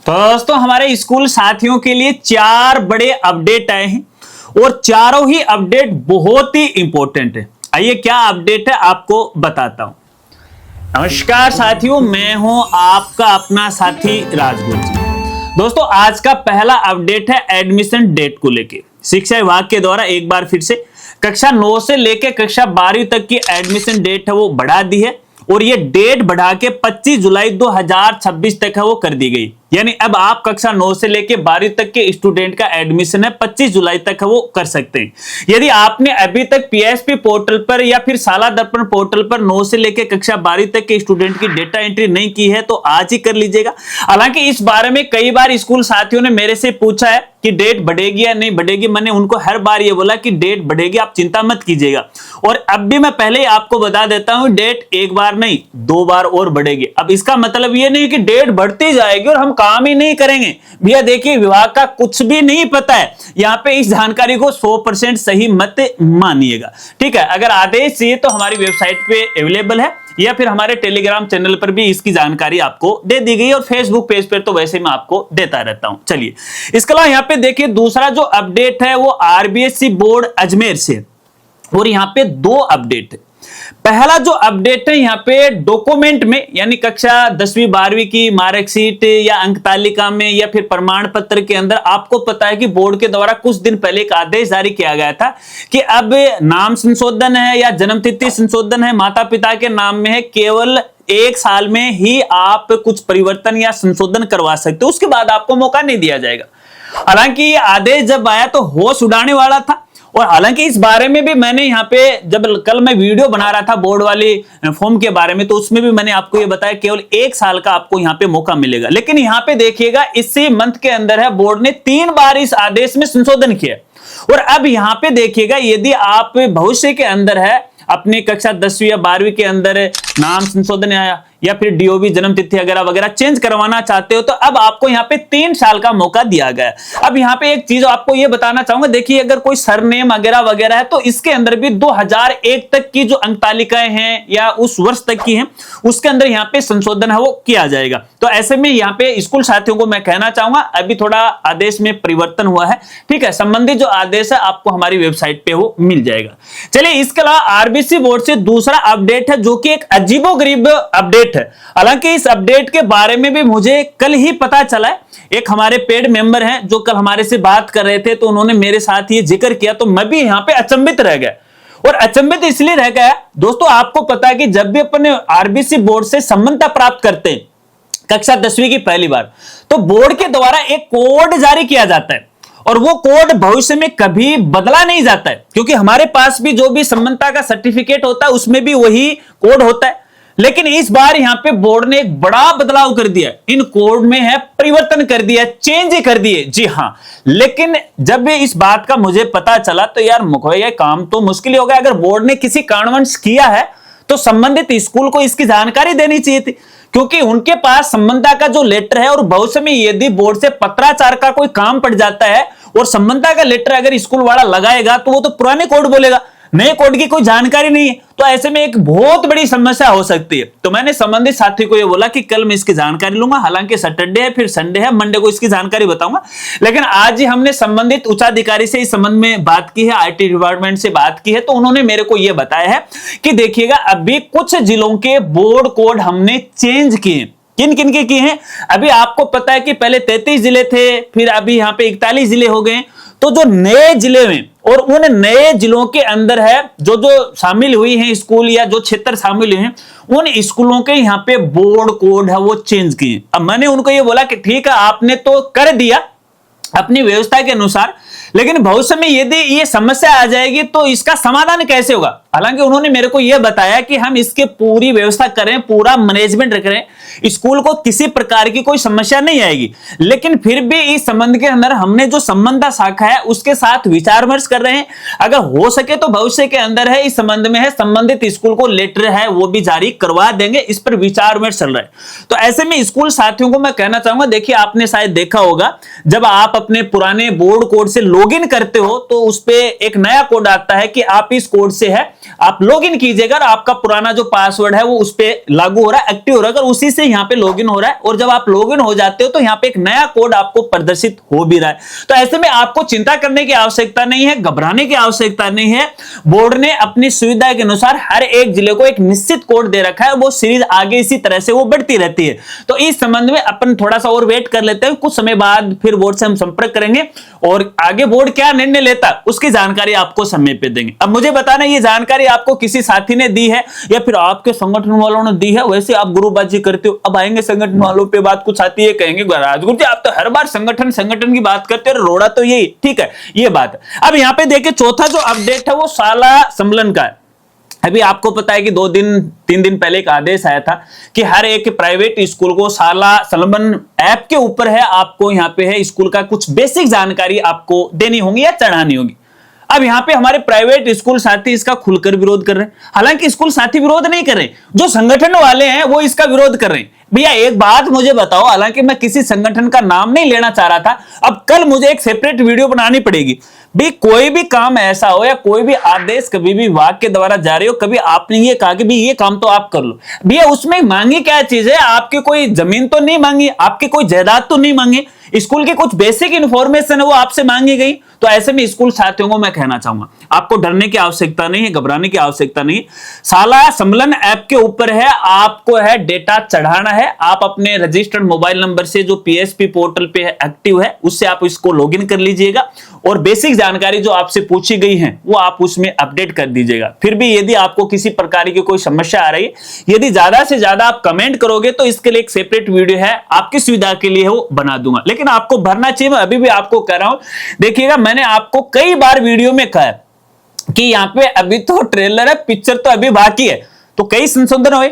तो दोस्तों हमारे स्कूल साथियों के लिए 4 बड़े अपडेट आए हैं और चारों ही अपडेट बहुत ही इंपॉर्टेंट है। आइए क्या अपडेट है आपको बताता हूं। नमस्कार साथियों, मैं हूं आपका अपना साथी राजगुरु जी। दोस्तों आज का पहला अपडेट है एडमिशन डेट को लेके। शिक्षा विभाग के द्वारा एक बार फिर से कक्षा 9 से लेके कक्षा 12वीं तक की एडमिशन डेट है वो बढ़ा दी है और ये डेट बढ़ा के 25 जुलाई 2026 तक है वो कर दी गई। यानी अब आप कक्षा 9 से लेके 12वीं तक के स्टूडेंट का एडमिशन है 25 जुलाई तक है वो कर सकते हैं। यदि आपने अभी तक पीएसपी पोर्टल पर या फिर शाला दर्पण पोर्टल पर 9 से लेके कक्षा 12वीं तक के स्टूडेंट की डेटा एंट्री नहीं की है तो आज ही कर लीजिएगा। हालांकि इस बारे में कई बार स्कूल साथियों ने मेरे से पूछा है कि डेट बढ़ेगी या नहीं बढ़ेगी। मैंने उनको हर बार ये बोला कि डेट बढ़ेगी, आप चिंता मत कीजिएगा। और अब भी मैं पहले ही आपको बता देता हूं, डेट एक बार नहीं 2 बार और बढ़ेगी। अब इसका मतलब ये नहीं कि डेट बढ़ती जाएगी और हम काम ही नहीं करेंगे। भैया देखिए, विभाग का कुछ भी नहीं पता है। यहां पे इस जानकारी को 100% सही मत मानिएगा, ठीक है। अगर आदेश चाहिए तो हमारी वेबसाइट पे अवेलेबल है या फिर हमारे टेलीग्राम चैनल पर भी इसकी जानकारी आपको दे दी गई और फेसबुक पेज पर तो वैसे मैं आपको देता रहता हूं। चलिए इसके अलावा यहाँ पे देखिए दूसरा जो अपडेट है वो आरबीएसई बोर्ड अजमेर से, और यहाँ पे 2 अपडेट है। पहला जो अपडेट है यहाँ पे डॉक्यूमेंट में, यानी कक्षा 10वीं 12वीं की मार्कशीट या अंक तालिका में या फिर प्रमाण पत्र के अंदर आपको पता है कि बोर्ड के द्वारा कुछ दिन पहले एक आदेश जारी किया गया था कि अब नाम संशोधन है या जन्मतिथि संशोधन है, माता पिता के नाम में है, केवल 1 साल में ही आप कुछ परिवर्तन या संशोधन करवा सकते हो, उसके बाद आपको मौका नहीं दिया जाएगा। हालांकि ये आदेश जब आया तो होश उड़ाने वाला था। और हालांकि इस बारे में भी मैंने यहाँ पे जब कल मैं वीडियो बना रहा था बोर्ड वाली फॉर्म के बारे में, तो उसमें भी मैंने आपको ये बताया केवल 1 साल का आपको यहाँ पे मौका मिलेगा। लेकिन यहाँ पे देखिएगा इसी मंथ के अंदर है बोर्ड ने 3 बार इस आदेश में संशोधन किया। और अब यहाँ पे देखिएगा यदि आप भविष्य के अंदर है अपनी कक्षा 10वीं या 12वीं के अंदर नाम संशोधन या फिर डीओबी जन्म तिथि वगैरह वगैरह चेंज करवाना चाहते हो तो अब आपको यहाँ पे 3 साल का मौका दिया गया। अब यहाँ पे एक चीज आपको ये बताना चाहूंगा, देखिए अगर कोई सरनेम वगैरह वगैरह है तो इसके अंदर भी 2001 तक की जो अंक तालिकाएं हैं या उस वर्ष तक की हैं उसके अंदर यहाँ पे संशोधन है वो किया जाएगा। तो ऐसे में यहाँ पे स्कूल साथियों को मैं कहना चाहूंगा अभी थोड़ा आदेश में परिवर्तन हुआ है, ठीक है। संबंधित जो आदेश है आपको हमारी वेबसाइट पे वो मिल जाएगा। चलिए इसके अलावा आरबीसी बोर्ड से दूसरा अपडेट है जो कि एक अजीबोगरीब अपडेट है। हालांकि इस अपडेट के बारे में भी मुझे कल ही पता चला है। एक हमारे पेड मेंबर हैं जो कल हमारे से बात कर रहे थे तो उन्होंने मेरे साथ ये जिक्र किया तो मैं भी यहां पे अचंभित रह गया। और अचंभित इसलिए रह गया दोस्तों, आपको पता है कि जब भी अपने आरबीसी बोर्ड से संबद्धता प्राप्त करते हैं कक्षा 10वीं की पहली बार, तो बोर्ड के द्वारा एक कोड जारी किया जाता है और वो कोड भविष्य में कभी बदला नहीं जाता है, क्योंकि हमारे पास भी जो भी संबद्धता का सर्टिफिकेट होता है उसमें भी वही कोड होता है। लेकिन इस बार यहां पे बोर्ड ने एक बड़ा बदलाव कर दिया, इन कोड में है परिवर्तन कर दिया, चेंज कर दिए। जी हां, लेकिन जब भी इस बात का मुझे पता चला तो यार मुखिया काम तो मुश्किल हो गया। अगर बोर्ड ने किसी कारणवश किया है तो संबंधित स्कूल को इसकी जानकारी देनी चाहिए थी, क्योंकि उनके पास संबद्धता का जो लेटर है और भविष्य में यदि बोर्ड से पत्राचार का कोई काम पड़ जाता है और संबद्धता का लेटर अगर स्कूल वाला लगाएगा तो वो तो पुराने कोड बोलेगा, नए कोड की कोई जानकारी नहीं है। तो ऐसे में एक बहुत बड़ी समस्या हो सकती है। तो मैंने संबंधित साथी को ये बोला कि कल मैं इसकी जानकारी लूंगा। हालांकि सैटरडे है, फिर संडे है, मंडे को इसकी जानकारी बताऊंगा। लेकिन आज ही हमने संबंधित उच्चाधिकारी से इस संबंध में बात की है, आईटी डिपार्टमेंट से बात की है, तो उन्होंने मेरे को यह बताया है कि देखिएगा अभी कुछ जिलों के बोर्ड कोड हमने चेंज किए। किन किन के किए हैं? अभी आपको पता है कि पहले 33 जिले थे, फिर अभी यहाँ पे 41 जिले हो गए। तो जो नए जिले में और उन नए जिलों के अंदर है जो जो शामिल हुई हैं स्कूल या जो क्षेत्र शामिल हुए हैं उन स्कूलों के यहाँ पे बोर्ड कोड है वो चेंज किए। अब मैंने उनको ये बोला कि ठीक है आपने तो कर दिया अपनी व्यवस्था के अनुसार, लेकिन भविष्य में यदि ये समस्या आ जाएगी तो इसका समाधान कैसे होगा? हालांकि उन्होंने मेरे को यह बताया कि हम इसके पूरी व्यवस्था करें, पूरा मैनेजमेंट करें, स्कूल को किसी प्रकार की कोई समस्या नहीं आएगी। लेकिन फिर भी इस संबंध के अंदर हमने जो संबद्धता शाखा है उसके साथ विचार विमर्श कर रहे हैं। अगर हो सके तो भविष्य के अंदर है इस संबंध में है संबंधित स्कूल को लेटर है वो भी जारी करवा देंगे। इस पर विचार विमर्श चल रहा है। तो ऐसे में स्कूल साथियों को मैं कहना चाहूंगा, देखिए आपने शायद देखा होगा जब आप अपने पुराने बोर्ड कोड से लॉगिन करते हो तो उस पे एक नया कोड आता है कि आप इस कोड से है आप लॉगिन कीजिएगा और आपका पुराना जो पासवर्ड है वो उस पे लागू हो रहा है, एक्टिव हो रहा है, अगर उसी से यहाँ पे लॉगिन हो रहा है। और जब आप लॉगिन हो जाते हो तो यहाँ पे एक नया कोड आपको प्रदर्शित हो भी रहा है। तो ऐसे में आपको चिंता करने की आवश्यकता नहीं है, घबराने की आवश्यकता नहीं है। बोर्ड ने अपनी सुविधा के अनुसार हर एक जिले को एक निश्चित कोड दे रखा है, वो सीरीज आगे इसी तरह से वो बढ़ती रहती है। तो इस संबंध में अपन थोड़ा सा और वेट कर लेते हैं, कुछ समय बाद फिर बोर्ड से हम संपर्क करेंगे और आगे बोर्ड क्या निर्णय लेता उसकी जानकारी आपको समय पे देंगे। अब मुझे बताना ये जानकारी आपको किसी साथी ने दी है या फिर आपके संगठन वालों ने दी है, वैसे आप गुरुबाजी करते हो। अब आएंगे संगठन वालों पे बात, कुछ साथी ये कहेंगे राजगुरु जी आप तो हर बार संगठन की बात करते हो, रोड़ा तो यही ठीक है, ये बात है। अब यहाँ पे देखिए चौथा जो अपडेट है वो शाला संबलन का है। अभी आपको पता है कि 2-3 दिन पहले एक आदेश आया था कि हर एक प्राइवेट स्कूल को शाला संबलन ऐप के ऊपर है आपको यहाँ पे है स्कूल का कुछ बेसिक जानकारी आपको देनी होगी या चढ़ानी होगी। अब यहाँ पे हमारे प्राइवेट स्कूल साथी इसका खुलकर विरोध कर रहे हैं। हालांकि स्कूल साथी विरोध नहीं कर रहे, जो संगठन वाले हैं वो इसका विरोध कर रहे हैं। भैया एक बात मुझे बताओ, हालांकि मैं किसी संगठन का नाम नहीं लेना चाह रहा था, अब कल मुझे एक सेपरेट वीडियो बनानी पड़ेगी। भी कोई भी काम ऐसा हो या कोई भी आदेश कभी भी विभाग के द्वारा जारी हो, कभी आपने ये कहा कि भी ये काम तो आप कर लो, भैया उसमें मांगी क्या चीज है? आपकी कोई जमीन तो नहीं मांगी, आपकी कोई जायदाद तो नहीं मांगी, स्कूल की कुछ बेसिक इंफॉर्मेशन है वो आपसे मांगी गई। तो ऐसे में स्कूल साथियों को मैं कहना चाहूंगा आपको डरने की आवश्यकता नहीं है, घबराने की आवश्यकता नहीं। शाला संबलन ऐप के ऊपर है, आपको है डेटा चढ़ाना है। आप अपने रजिस्टर्ड मोबाइल नंबर से जो पीएसपी पोर्टल पे एक्टिव है उससे आप इसको लॉगिन कर लीजिएगा और बेसिक जानकारी जो आपसे पूछी गई है वो आप उसमें अपडेट कर दीजिएगा। फिर भी यदि आपको किसी प्रकार की कोई समस्या आ रही है, यदि ज्यादा से ज्यादा आप कमेंट करोगे तो इसके लिए एक सेपरेट वीडियो है आपकी सुविधा के लिए वो बना दूंगा, लेकिन आपको भरना चाहिए। मैं अभी भी आपको कह रहा हूं, देखिएगा मैंने आपको कई बार वीडियो में कहा कि यहाँ पे अभी तो ट्रेलर है, पिक्चर तो अभी बाकी है, तो कई संशोधन हुए।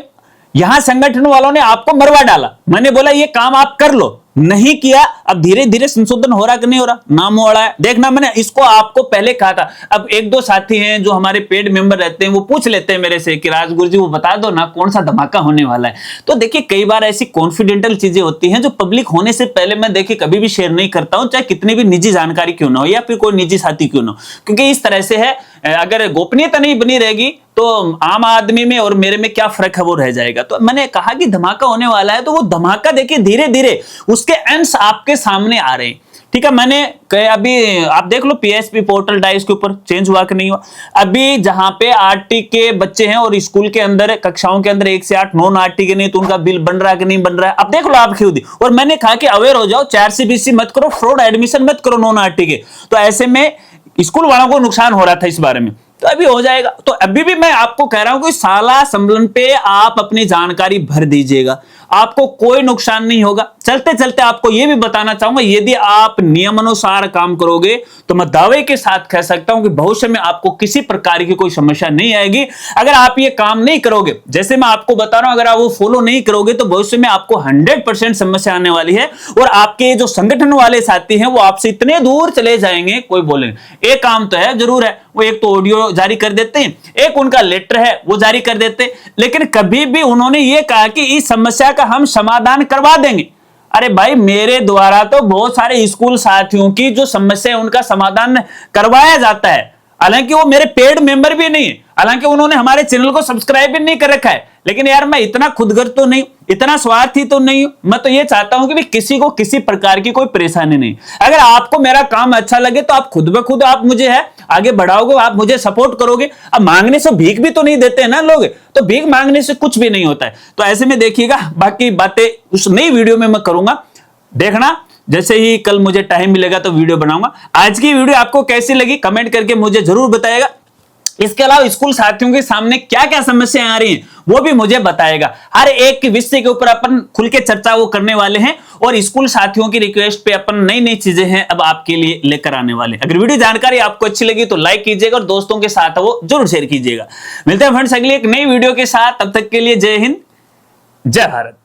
यहां संगठन वालों ने आपको मरवा डाला, मैंने बोला ये काम आप कर लो, नहीं किया। अब धीरे धीरे संशोधन हो रहा कि नहीं हो रहा, नाम हो रहा है। देखना मैंने इसको आपको पहले कहा था। अब 1-2 साथी हैं जो हमारे पेड मेंबर रहते हैं, वो पूछ लेते हैं मेरे से कि राजगुरु जी वो बता दो ना कौन सा धमाका होने वाला है। तो देखिए कई बार ऐसी कॉन्फिडेंशियल चीजें होती हैं जो पब्लिक होने से पहले मैं देखिए कभी भी शेयर नहीं करता हूं, चाहे कितनी भी निजी जानकारी क्यों ना हो या फिर कोई निजी साथी क्यों ना हो, क्योंकि इस तरह से है अगर गोपनीयता नहीं बनी रहेगी तो आम आदमी में और मेरे में क्या फर्क है वो रह जाएगा। तो मैंने कहा कि धमाका होने वाला है, तो वो धमाका देखिए धीरे धीरे उसके अंश आपके सामने आ रहे हैं। ठीक है, मैंने अभी आप देख लो पीएसपी पोर्टल डाइस के ऊपर चेंज हुआ कि नहीं हुआ। अभी जहां पे आरटी के बच्चे हैं और स्कूल के अंदर कक्षाओं के अंदर 1 से 8 नॉन आरटी के नहीं, तो उनका बिल बन रहा है कि नहीं बन रहा है, अब देख लो आप खुद ही। और मैंने कहा कि अवेयर हो जाओ, 4 CBSE मत करो, फ्रॉड एडमिशन मत करो नॉन आरटी के। तो ऐसे में स्कूल वालों को नुकसान हो रहा था इस बारे में, तो अभी हो जाएगा। तो अभी भी मैं आपको कह रहा हूं कि शाला संबलन पे आप अपनी जानकारी भर दीजिएगा, आपको कोई नुकसान नहीं होगा। चलते चलते आपको यह भी बताना चाहूंगा, यदि आप नियमानुसार काम करोगे तो मैं दावे के साथ कह सकता हूं कि भविष्य में आपको किसी प्रकार की कोई समस्या नहीं आएगी। अगर आप ये काम नहीं करोगे, जैसे मैं आपको बता रहा हूं, अगर आप वो फॉलो नहीं करोगे तो भविष्य में आपको 100% समस्या आने वाली है। और आपके जो संगठन वाले साथी हैं वो आपसे इतने दूर चले जाएंगे, कोई बोलेंगे एक काम तो है जरूर है, वो एक तो ऑडियो जारी कर देते हैं, एक उनका लेटर है वो जारी कर देते हैं, लेकिन कभी भी उन्होंने ये कहा कि इस समस्या का हम समाधान करवा देंगे। अरे भाई मेरे द्वारा तो बहुत सारे स्कूल साथियों की जो समस्या है उनका समाधान करवाया जाता है, हालांकि वो मेरे पेड मेंबर भी नहीं है, हालांकि उन्होंने हमारे चैनल को सब्सक्राइब भी नहीं कर रखा है, लेकिन यार मैं इतना खुदगर्ज तो नहीं, इतना स्वार्थी तो नहीं हूं। मैं तो ये चाहता हूं कि भी किसी को किसी प्रकार की कोई परेशानी नहीं। अगर आपको मेरा काम अच्छा लगे तो आप खुद ब खुद आप मुझे है आगे बढ़ाओगे, आप मुझे सपोर्ट करोगे। अब मांगने से भीख भी तो नहीं देते हैं ना लोग, तो भीख मांगने से कुछ भी नहीं होता है। तो ऐसे में देखिएगा बाकी बातें उस नई वीडियो में मैं करूंगा, देखना जैसे ही कल मुझे टाइम मिलेगा तो वीडियो बनाऊंगा। आज की वीडियो आपको कैसी लगी कमेंट करके मुझे जरूर बताइएगा। इसके अलावा स्कूल साथियों के सामने क्या क्या समस्याएं आ रही हैं वो भी मुझे बताएगा। हर एक विषय के ऊपर अपन खुल के चर्चा वो करने वाले हैं और स्कूल साथियों की रिक्वेस्ट पे अपन नई नई चीजें हैं अब आपके लिए लेकर आने वाले। अगर वीडियो जानकारी आपको अच्छी लगी तो लाइक कीजिएगा और दोस्तों के साथ वो जरूर शेयर कीजिएगा। मिलते हैं फ्रेंड्स अगली एक नई वीडियो के साथ, तब तक के लिए जय हिंद जय भारत।